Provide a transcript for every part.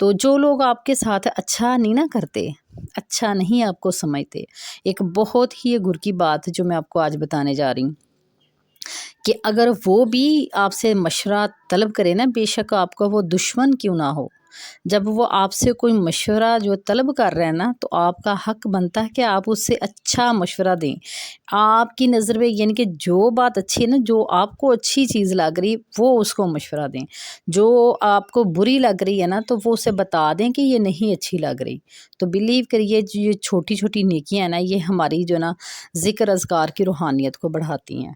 تو جو لوگ آپ کے ساتھ اچھا نہیں نہ کرتے، اچھا نہیں آپ کو سمجھتے، ایک بہت ہی گر کی بات جو میں آپ کو آج بتانے جا رہی ہوں کہ اگر وہ بھی آپ سے مشورہ طلب کرے نا، بے شک آپ کا وہ دشمن کیوں نہ ہو، جب وہ آپ سے کوئی مشورہ جو طلب کر رہے ہیں نا، تو آپ کا حق بنتا ہے کہ آپ اس سے اچھا مشورہ دیں۔ آپ کی نظر میں یعنی کہ جو بات اچھی ہے نا، جو آپ کو اچھی چیز لگ رہی وہ اس کو مشورہ دیں، جو آپ کو بری لگ رہی ہے نا تو وہ اسے بتا دیں کہ یہ نہیں اچھی لگ رہی۔ تو بلیو کریے جو یہ چھوٹی چھوٹی نیکیاں ہیں نا، یہ ہماری جو نا ذکر اذکار کی روحانیت کو بڑھاتی ہیں۔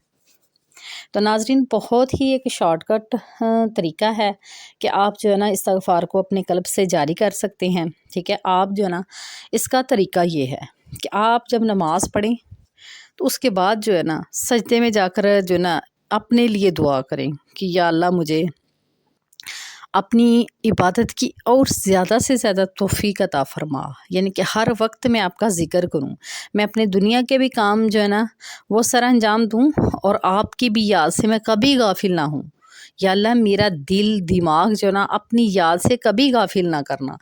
تو ناظرین، بہت ہی ایک شارٹ کٹ طریقہ ہے کہ آپ جو ہے نا استغفار کو اپنے قلب سے جاری کر سکتے ہیں، ٹھیک ہے۔ آپ جو ہے نا اس کا طریقہ یہ ہے کہ آپ جب نماز پڑھیں تو اس کے بعد جو ہے نا سجدے میں جا کر جو ہے نا اپنے لیے دعا کریں کہ یا اللہ مجھے اپنی عبادت کی اور زیادہ سے زیادہ توفیق عطا فرما، یعنی کہ ہر وقت میں آپ کا ذکر کروں، میں اپنے دنیا کے بھی کام جو ہے نا وہ سر انجام دوں، اور آپ کی بھی یاد سے میں کبھی غافل نہ ہوں۔ یا اللہ میرا دل دماغ جو ہے نا اپنی یاد سے کبھی غافل نہ کرنا،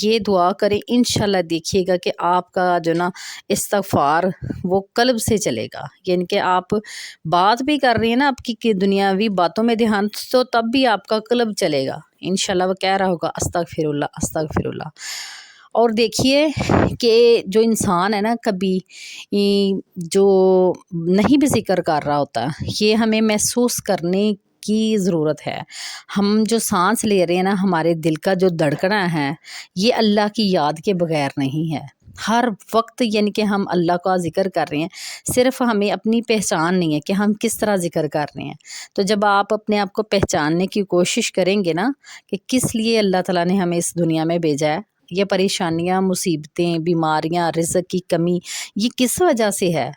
یہ دعا کریں، انشاءاللہ دیکھیے گا کہ آپ کا جو نا استغفار وہ قلب سے چلے گا، یعنی کہ آپ بات بھی کر رہی ہیں نا آپ کی دنیاوی باتوں میں دھیان، تو تب بھی آپ کا قلب چلے گا، انشاءاللہ وہ کہہ رہا ہوگا استغفر اللہ استغفر اللہ۔ اور دیکھیے کہ جو انسان ہے نا کبھی جو نہیں بھی ذکر کر رہا ہوتا، یہ ہمیں محسوس کرنے کی ضرورت ہے۔ ہم جو سانس لے رہے ہیں نا، ہمارے دل کا جو دھڑکنا ہے، یہ اللہ کی یاد کے بغیر نہیں ہے۔ ہر وقت یعنی کہ ہم اللہ کا ذکر کر رہے ہیں، صرف ہمیں اپنی پہچان نہیں ہے کہ ہم کس طرح ذکر کر رہے ہیں۔ تو جب آپ اپنے آپ کو پہچاننے کی کوشش کریں گے نا کہ کس لیے اللہ تعالیٰ نے ہمیں اس دنیا میں بھیجا ہے، یہ پریشانیاں، مصیبتیں، بیماریاں، رزق کی کمی، یہ کس وجہ سے ہے،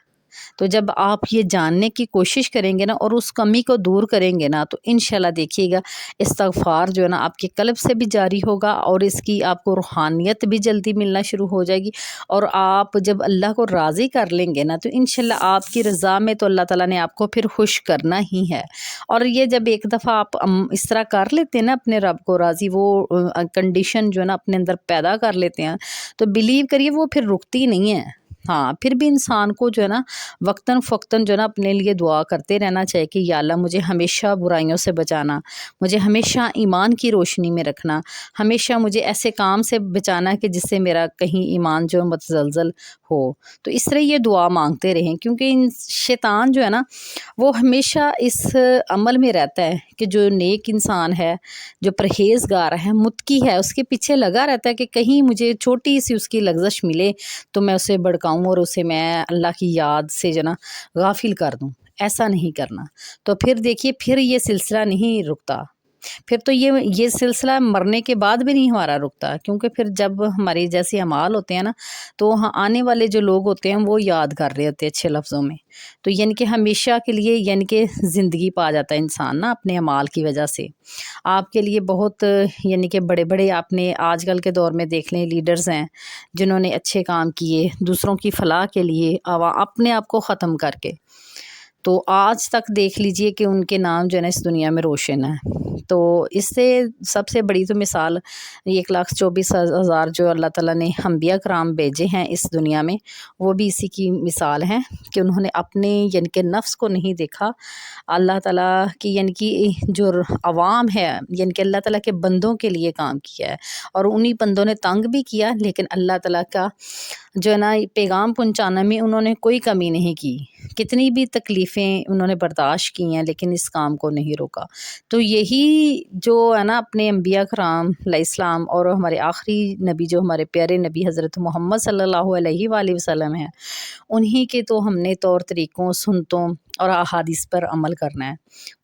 تو جب آپ یہ جاننے کی کوشش کریں گے نا اور اس کمی کو دور کریں گے نا، تو انشاءاللہ دیکھیے گا استغفار جو ہے نا آپ کے قلب سے بھی جاری ہوگا، اور اس کی آپ کو روحانیت بھی جلدی ملنا شروع ہو جائے گی، اور آپ جب اللہ کو راضی کر لیں گے نا، تو انشاءاللہ آپ کی رضا میں تو اللہ تعالیٰ نے آپ کو پھر خوش کرنا ہی ہے۔ اور یہ جب ایک دفعہ آپ اس طرح کر لیتے ہیں نا اپنے رب کو راضی، وہ کنڈیشن جو ہے نا اپنے اندر پیدا کر لیتے ہیں، تو بلیو کریے وہ پھر رکتی نہیں ہے۔ ہاں، پھر بھی انسان کو جو ہے نا وقتاً فوقتاً جو ہے نا اپنے لیے دعا کرتے رہنا چاہیے کہ یا اللہ مجھے ہمیشہ برائیوں سے بچانا، مجھے ہمیشہ ایمان کی روشنی میں رکھنا، ہمیشہ مجھے ایسے کام سے بچانا کہ جس سے میرا کہیں ایمان جو متزلزل ہو۔ تو اس طرح یہ دعا مانگتے رہیں، کیونکہ شیطان جو ہے نا وہ ہمیشہ اس عمل میں رہتا ہے کہ جو نیک انسان ہے، جو پرہیزگار ہے، متقی ہے، اس کے پیچھے لگا رہتا ہے کہ کہیں مجھے چھوٹی سی اس کی لغزش ملے تو میں اسے بھڑکاؤں اور اسے میں اللہ کی یاد سے جو نا غافل کر دوں۔ ایسا نہیں کرنا۔ تو پھر دیکھیے پھر یہ سلسلہ نہیں رکتا، پھر تو یہ سلسلہ مرنے کے بعد بھی نہیں ہمارا رکتا، کیونکہ پھر جب ہمارے جیسے اعمال ہوتے ہیں نا، تو وہاں آنے والے جو لوگ ہوتے ہیں وہ یاد کر رہے ہوتے ہیں اچھے لفظوں میں، تو یعنی کہ ہمیشہ کے لیے یعنی کہ زندگی پا جاتا ہے انسان نا اپنے اعمال کی وجہ سے۔ آپ کے لیے بہت یعنی کہ بڑے بڑے آپ نے آج کل کے دور میں دیکھ لیں لیڈرز ہیں جنہوں نے اچھے کام کیے دوسروں کی فلاح کے لیے، اپنے آپ کو ختم کر کے، تو آج تک دیکھ لیجئے کہ ان کے نام جو ہے نا اس دنیا میں روشن ہے۔ تو اس سے سب سے بڑی تو مثال 1,24,000 جو اللہ تعالیٰ نے انبیاء کرام بھیجے ہیں اس دنیا میں، وہ بھی اسی کی مثال ہیں کہ انہوں نے اپنے یعنی کہ نفس کو نہیں دیکھا، اللہ تعالیٰ کی یعنی کہ جو عوام ہے یعنی کہ اللہ تعالیٰ کے بندوں کے لیے کام کیا ہے، اور انہی بندوں نے تنگ بھی کیا، لیکن اللہ تعالیٰ کا جو ہے نا پیغام پہنچانے میں انہوں نے کوئی کمی نہیں کی، کتنی بھی تکلیفیں انہوں نے برداشت کی ہیں لیکن اس کام کو نہیں روکا۔ تو یہی جو ہے نا اپنے انبیاء کرام علیہ السلام اور ہمارے آخری نبی جو ہمارے پیارے نبی حضرت محمد صلی اللہ علیہ وآلہ وسلم ہیں، انہی کے تو ہم نے طور طریقوں، سنتوں اور احادیث پر عمل کرنا ہے،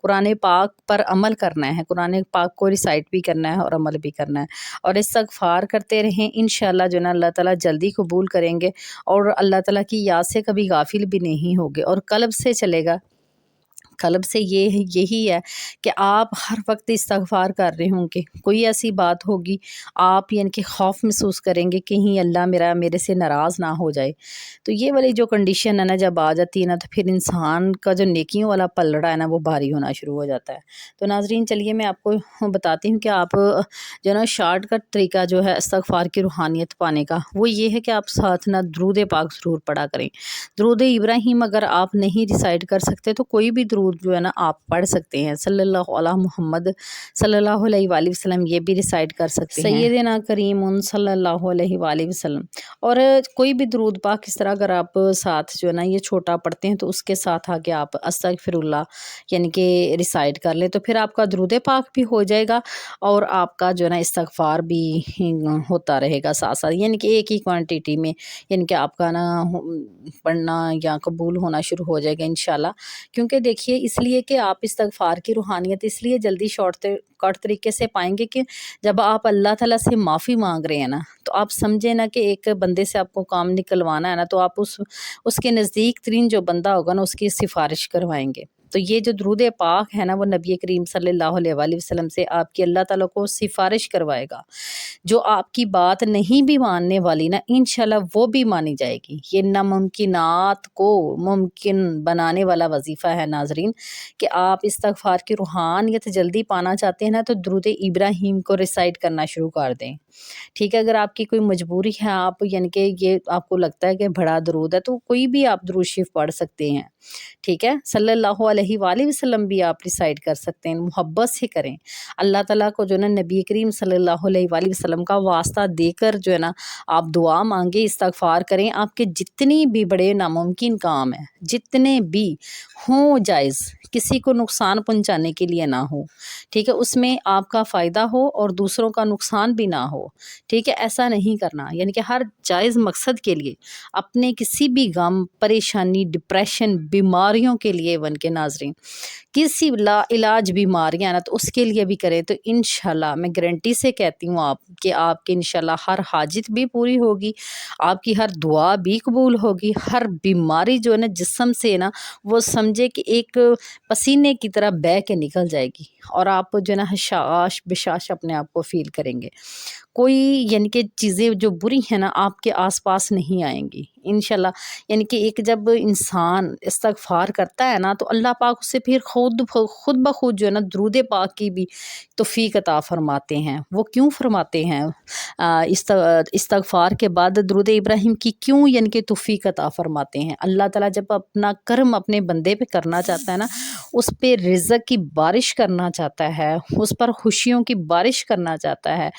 قرآن پاک پر عمل کرنا ہے، قرآن پاک کو ریسائٹ بھی کرنا ہے اور عمل بھی کرنا ہے، اور استغفار کرتے رہیں، انشاءاللہ جو نا اللہ تعالیٰ جلدی قبول کریں گے، اور اللہ تعالیٰ کی یاد سے کبھی غافل بھی نہیں ہوگے، اور قلب سے چلے گا، قلب سے یہی ہے کہ آپ ہر وقت استغفار کر رہے ہوں گے. کوئی ایسی بات ہوگی آپ یعنی کہ خوف محسوس کریں گے کہیں اللہ میرے سے ناراض نہ ہو جائے. تو یہ والی جو کنڈیشن ہے نا جب آ جاتی ہے نا تو پھر انسان کا جو نیکیوں والا پلڑا ہے نا وہ بھاری ہونا شروع ہو جاتا ہے. تو ناظرین چلیے میں آپ کو بتاتی ہوں کہ آپ جو نا شارٹ کٹ طریقہ جو ہے استغفار کی روحانیت پانے کا وہ یہ ہے کہ آپ ساتھ نا درود پاک ضرور پڑھا کریں. درود ابراہیم اگر آپ نہیں ریسائٹ کر سکتے تو کوئی بھی درود جو ہے نا آپ پڑھ سکتے ہیں. صلی اللہ علیہ محمد صلی اللہ علیہ وآلہ وسلم یہ بھی ریسائٹ کر سکتے ہیں. سیدنا کریم صلی اللہ علیہ وآلہ وسلم. اور کوئی بھی درود پاک اس طرح اگر آپ ساتھ جو ہے نا یہ چھوٹا پڑھتے ہیں تو اس کے ساتھ آگے آپ استغفر اللہ یعنی کہ ریسائٹ کر لیں تو پھر آپ کا درود پاک بھی ہو جائے گا اور آپ کا جو ہے نا استغفار بھی ہوتا رہے گا ساتھ ساتھ یعنی کہ ایک ہی کوانٹٹی میں یعنی کہ آپ کا نا پڑھنا یا قبول ہونا شروع ہو جائے گا انشاءاللہ. کیونکہ دیکھیے اس لیے کہ آپ استغفار کی روحانیت اس لیے جلدی شارٹ کٹ طریقے سے پائیں گے کہ جب آپ اللہ تعالیٰ سے معافی مانگ رہے ہیں نا تو آپ سمجھیں نا کہ ایک بندے سے آپ کو کام نکلوانا ہے نا تو آپ اس کے نزدیک ترین جو بندہ ہوگا نا اس کی سفارش کروائیں گے. تو یہ جو درود پاک ہے نا وہ نبی کریم صلی اللہ علیہ وآلہ وسلم سے آپ کی اللہ تعالیٰ کو سفارش کروائے گا. جو آپ کی بات نہیں بھی ماننے والی نا انشاءاللہ وہ بھی مانی جائے گی. یہ ناممکنات کو ممکن بنانے والا وظیفہ ہے ناظرین کہ آپ استغفار کی روحانیت جلدی پانا چاہتے ہیں نا تو درود ابراہیم کو ریسائٹ کرنا شروع کر دیں. ٹھیک ہے. اگر آپ کی کوئی مجبوری ہے آپ یعنی کہ یہ آپ کو لگتا ہے کہ بڑا درود ہے تو کوئی بھی آپ درود شریف پڑھ سکتے ہیں. ٹھیک ہے. صلی اللہ علیہ وآلہ وسلم بھی آپ ریسائٹ کر سکتے ہیں. محبت سے کریں. اللہ تعالیٰ کو جو ہے نا نبی کریم صلی اللہ علیہ وآلہ وسلم کا واسطہ دے کر جو ہے نا آپ دعا مانگیں استغفار کریں. آپ کے جتنی بھی بڑے ناممکن کام ہیں جتنے بھی ہوں جائز کسی کو نقصان پہنچانے کے لیے نہ ہو. ٹھیک ہے. اس میں آپ کا فائدہ ہو اور دوسروں کا نقصان بھی نہ ہو. ٹھیک ہے. ایسا نہیں کرنا یعنی کہ ہر جائز مقصد کے لیے اپنے کسی بھی غم پریشانی ڈپریشن بیماریوں کے لیے ون کے ناظرین کسی لا علاج بیماریاں نا تو اس کے لیے بھی کریں تو انشاءاللہ میں گارنٹی سے کہتی ہوں آپ کے انشاءاللہ ہر حاجت بھی پوری ہوگی. آپ کی ہر دعا بھی قبول ہوگی. ہر بیماری جو ہے نا جسم سے نا وہ سمجھے کہ ایک پسینے کی طرح بہہ کے نکل جائے گی اور آپ جو ہے نا حشاش بشاش اپنے آپ کو فیل کریں گے. کوئی یعنی کہ چیزیں جو بری ہیں نا آپ کے آس پاس نہیں آئیں گی انشاءاللہ. یعنی کہ ایک جب انسان استغفار کرتا ہے نا تو اللہ پاک اسے پھر خود بخود جو ہے نا درود پاک کی بھی توفیق عطا فرماتے ہیں. وہ کیوں فرماتے ہیں استغفار کے بعد درود ابراہیم کی کیوں یعنی کہ توفیق عطا فرماتے ہیں. اللہ تعالیٰ جب اپنا کرم اپنے بندے پہ کرنا چاہتا ہے نا اس پہ رزق کی بارش کرنا چاہتا ہے اس پر خوشیوں کی بارش کرنا چاہتا ہے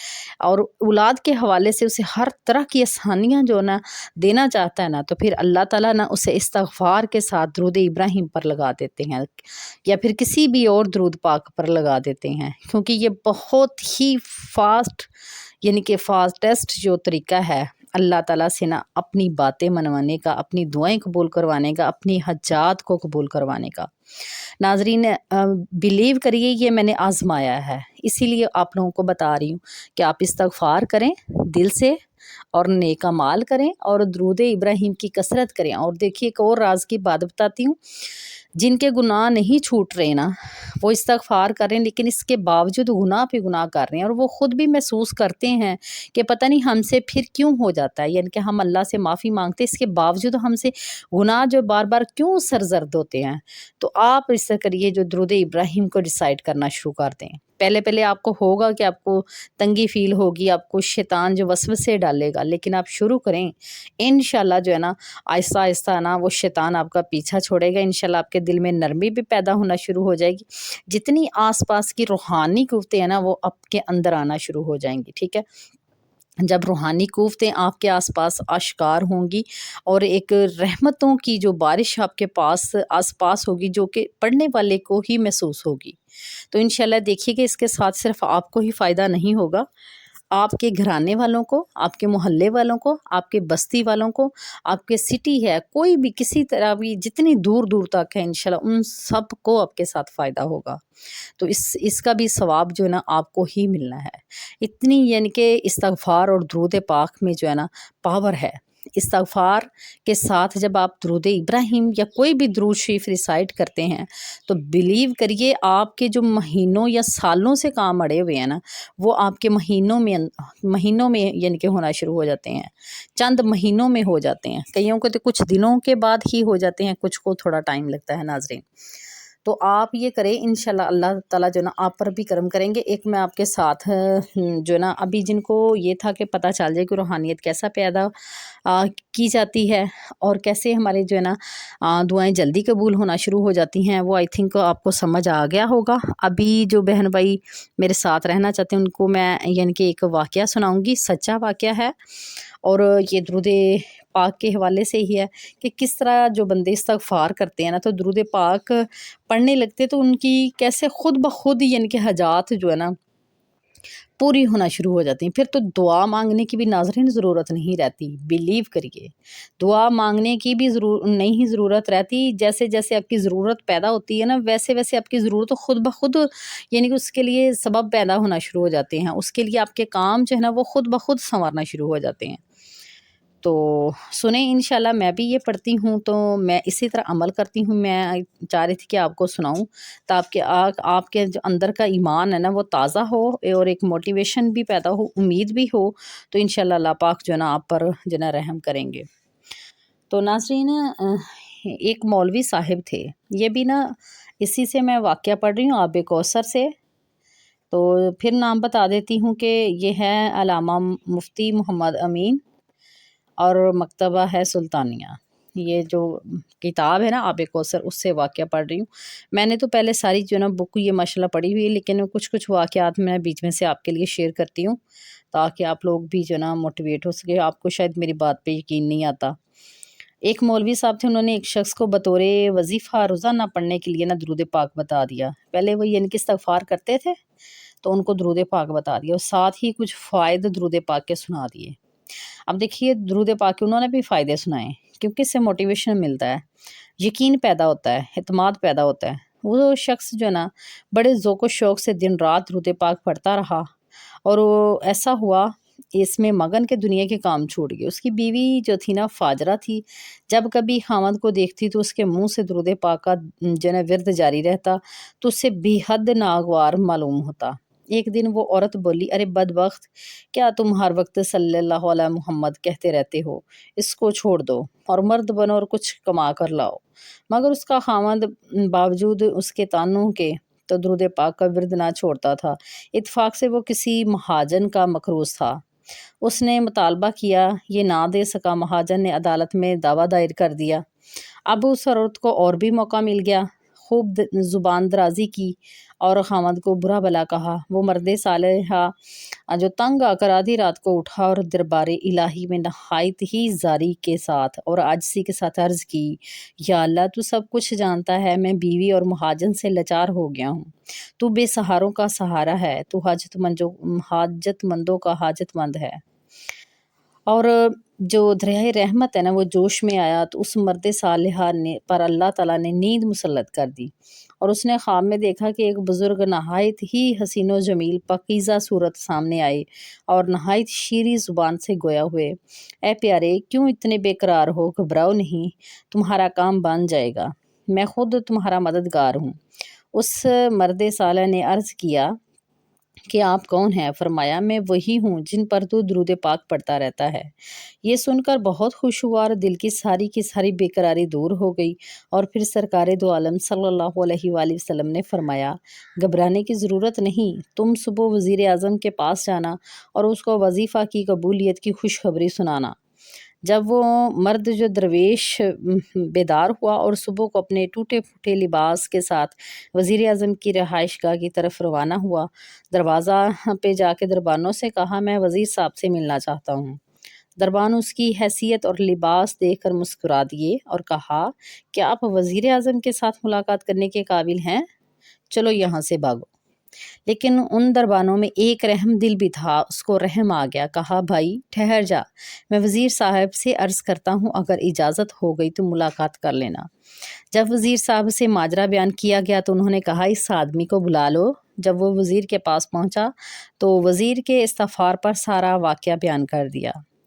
اور اولاد کے حوالے سے اسے ہر طرح کی آسانیاں جو نا دینا چاہتا ہے نا تو پھر اللہ تعالیٰ نا اسے استغفار کے ساتھ درود ابراہیم پر لگا دیتے ہیں یا پھر کسی بھی اور درود پاک پر لگا دیتے ہیں. کیونکہ یہ بہت ہی فاسٹ یعنی کہ فاسٹسٹ جو طریقہ ہے اللہ تعالیٰ سے نا اپنی باتیں منوانے کا اپنی دعائیں قبول کروانے کا اپنی حاجات کو قبول کروانے کا. ناظرین بلیو کریے یہ میں نے آزمایا ہے اسی لیے آپ لوگوں کو بتا رہی ہوں کہ آپ استغفار کریں دل سے اور نیک اعمال کریں اور درود ابراہیم کی کثرت کریں. اور دیکھیے ایک اور راز کی بات بتاتی ہوں جن کے گناہ نہیں چھوٹ رہے نا وہ استغفار کر رہے ہیں لیکن اس کے باوجود گناہ پہ گناہ کر رہے ہیں اور وہ خود بھی محسوس کرتے ہیں کہ پتہ نہیں ہم سے پھر کیوں ہو جاتا ہے. یعنی کہ ہم اللہ سے معافی مانگتے اس کے باوجود ہم سے گناہ جو بار بار کیوں سرزد ہوتے ہیں. تو آپ اس سے کریے جو درود ابراہیم کو ڈیسائیڈ کرنا شروع کر دیں. پہلے آپ کو ہوگا کہ آپ کو تنگی فیل ہوگی آپ کو شیطان جو وسوسے ڈالے گا لیکن آپ شروع کریں انشاءاللہ جو ہے نا آہستہ آہستہ نا وہ شیطان آپ کا پیچھا چھوڑے گا. انشاءاللہ آپ کے دل میں نرمی بھی پیدا ہونا شروع ہو جائے گی. جتنی آس پاس کی روحانی قوتیں ہیں نا وہ آپ کے اندر آنا شروع ہو جائیں گی. ٹھیک ہے. جب روحانی قوتیں آپ کے آس پاس آشکار ہوں گی اور ایک رحمتوں کی جو بارش آپ کے پاس آس پاس ہوگی جو کہ پڑھنے والے کو ہی محسوس ہوگی تو انشاءاللہ دیکھیے کہ اس کے ساتھ صرف آپ کو ہی فائدہ نہیں ہوگا آپ کے گھرانے والوں کو آپ کے محلے والوں کو آپ کے بستی والوں کو آپ کے سٹی ہے کوئی بھی کسی طرح بھی جتنی دور دور تک ہے انشاءاللہ ان سب کو آپ کے ساتھ فائدہ ہوگا. تو اس کا بھی ثواب جو ہے نا آپ کو ہی ملنا ہے. اتنی یعنی کہ استغفار اور درود پاک میں جو ہے نا پاور ہے. استغفار کے ساتھ جب آپ درود ابراہیم یا کوئی بھی درود شریف ریسائٹ کرتے ہیں تو بلیو کریے آپ کے جو مہینوں یا سالوں سے کام اڑے ہوئے ہیں نا وہ آپ کے مہینوں میں یعنی کہ ہونا شروع ہو جاتے ہیں، چند مہینوں میں ہو جاتے ہیں، کئیوں کو تو کچھ دنوں کے بعد ہی ہو جاتے ہیں، کچھ کو تھوڑا ٹائم لگتا ہے ناظرین۔ تو آپ یہ کریں انشاءاللہ اللہ تعالیٰ جو ہے نا آپ پر بھی کرم کریں گے۔ ایک میں آپ کے ساتھ جو ہے نا ابھی جن کو یہ تھا کہ پتہ چل جائے کہ روحانیت کیسا پیدا کی جاتی ہے اور کیسے ہمارے جو ہے نا دعائیں جلدی قبول ہونا شروع ہو جاتی ہیں، وہ آئی تھنک آپ کو سمجھ آ گیا ہوگا۔ ابھی جو بہن بھائی میرے ساتھ رہنا چاہتے ہیں ان کو میں یعنی کہ ایک واقعہ سناؤں گی، سچا واقعہ ہے، اور یہ درود پاک کے حوالے سے ہی ہے کہ کس طرح جو بندے استغفار کرتے ہیں نا تو درود پاک پڑھنے لگتے تو ان کی کیسے خود بخود یعنی کہ حاجات جو ہے نا پوری ہونا شروع ہو جاتی ہیں، پھر تو دعا مانگنے کی بھی ناظرین ضرورت نہیں رہتی، بلیو کریے دعا مانگنے کی بھی نہیں ضرورت رہتی، جیسے جیسے آپ کی ضرورت پیدا ہوتی ہے نا ویسے ویسے آپ کی ضرورت خود بخود یعنی کہ اس کے لیے سبب پیدا ہونا شروع ہو جاتے ہیں، اس کے لیے آپ کے کام جو ہے نا وہ خود بخود سنورنا شروع ہو جاتے ہیں۔ تو سنیں انشاءاللہ میں بھی یہ پڑھتی ہوں تو میں اسی طرح عمل کرتی ہوں، میں چاہ رہی تھی کہ آپ کو سناؤں تاکہ آپ کے جو اندر کا ایمان ہے نا وہ تازہ ہو اور ایک موٹیویشن بھی پیدا ہو، امید بھی ہو، تو انشاءاللہ اللہ پاک جو ہے نا آپ پر جو ہے نا رحم کریں گے۔ تو ناظرین ایک مولوی صاحب تھے، یہ بھی نا اسی سے میں واقعہ پڑھ رہی ہوں آب کوثر سے، تو پھر نام بتا دیتی ہوں کہ یہ ہے علامہ مفتی محمد امین اور مکتبہ ہے سلطانیہ، یہ جو کتاب ہے نا آب کوثر اس سے واقعہ پڑھ رہی ہوں۔ میں نے تو پہلے ساری جو ہے نا بک یہ ماشاءاللہ پڑھی ہوئی ہے، لیکن کچھ واقعات میں بیچ میں سے آپ کے لیے شیئر کرتی ہوں تاکہ آپ لوگ بھی جو ہے نا موٹیویٹ ہو سکے، آپ کو شاید میری بات پہ یقین نہیں آتا۔ ایک مولوی صاحب تھے، انہوں نے ایک شخص کو بطور وظیفہ روزانہ پڑھنے کے لیے نا درود پاک بتا دیا۔ پہلے وہ یعنی کہ استغفار کرتے تھے تو ان کو درود پاک بتا دیا اور ساتھ ہی کچھ فائدے درود پاک کے سنا دیے۔ اب دیکھیے درود پاک کے انہوں نے بھی فائدے سنائے کیونکہ اس سے موٹیویشن ملتا ہے، یقین پیدا ہوتا ہے، اعتماد پیدا ہوتا ہے۔ وہ شخص جو ہے نا بڑے ذوق و شوق سے دن رات درود پاک پڑھتا رہا اور وہ ایسا ہوا اس میں مگن کے دنیا کے کام چھوڑ گئے۔ اس کی بیوی جو تھی نا فاجرہ تھی، جب کبھی خامد کو دیکھتی تو اس کے منہ سے درود پاک کا جو ہے نا ورد جاری رہتا تو اس سے بے حد ناگوار معلوم ہوتا۔ ایک دن وہ عورت بولی، ارے بدبخت، کیا تم ہر وقت صلی اللہ علیہ محمد کہتے رہتے ہو؟ اس کو چھوڑ دو اور مرد بنو اور کچھ کما کر لاؤ۔ مگر اس کا خامد باوجود اس کے تانوں کے تو درود پاک کا ورد نہ چھوڑتا تھا۔ اتفاق سے وہ کسی مہاجن کا مقروض تھا، اس نے مطالبہ کیا، یہ نہ دے سکا، مہاجن نے عدالت میں دعویٰ دائر کر دیا۔ اب اس عورت کو اور بھی موقع مل گیا، خوب زبان درازی کی اور خامد کو برا بلا کہا۔ وہ مرد صالحہ جو تنگ آ کر آدھی رات کو اٹھا اور دربار الہی میں نہایت ہی زاری کے ساتھ اور عاجزی کے ساتھ عرض کی، یا اللہ تو سب کچھ جانتا ہے، میں بیوی اور مہاجن سے لاچار ہو گیا ہوں، تو بے سہاروں کا سہارا ہے، تو حاجت مندوں کا حاجت مند ہے۔ اور جو دریائے رحمت ہے نا وہ جوش میں آیا تو اس مرد صالحہ نے پر اللہ تعالیٰ نے نیند مسلط کر دی اور اس نے خواب میں دیکھا کہ ایک بزرگ نہایت ہی حسین و جمیل پاکیزہ صورت سامنے آئے اور نہایت شیریں زبان سے گویا ہوئے، اے پیارے کیوں اتنے بے قرار ہو، گھبراؤ نہیں، تمہارا کام بن جائے گا، میں خود تمہارا مددگار ہوں۔ اس مرد صالح نے عرض کیا کہ آپ کون ہیں؟ فرمایا میں وہی ہوں جن پر تو درود پاک پڑھتا رہتا ہے۔ یہ سن کر بہت خوش ہوا اور دل کی ساری بے قراری دور ہو گئی، اور پھر سرکار دو عالم صلی اللہ علیہ وآلہ وسلم نے فرمایا، گھبرانے کی ضرورت نہیں، تم صبح وزیر اعظم کے پاس جانا اور اس کو وظیفہ کی قبولیت کی خوشخبری سنانا۔ جب وہ مرد جو درویش بیدار ہوا اور صبح کو اپنے ٹوٹے پھوٹے لباس کے ساتھ وزیر اعظم کی رہائش گاہ کی طرف روانہ ہوا، دروازہ پہ جا کے دربانوں سے کہا، میں وزیر صاحب سے ملنا چاہتا ہوں۔ دربان اس کی حیثیت اور لباس دیکھ کر مسکرا دیے اور کہا کہ آپ وزیر اعظم کے ساتھ ملاقات کرنے کے قابل ہیں، چلو یہاں سے بھاگو۔ لیکن ان دربانوں میں ایک رحم دل بھی تھا، اس کو رحم آ گیا، کہا بھائی ٹھہر جا، میں وزیر صاحب سے عرض کرتا ہوں، اگر اجازت ہو گئی تو ملاقات کر لینا۔ جب وزیر صاحب سے ماجرا بیان کیا گیا تو انہوں نے کہا اس آدمی کو بلا لو۔ جب وہ وزیر کے پاس پہنچا تو وزیر کے استغفار پر سارا واقعہ بیان کر دیا۔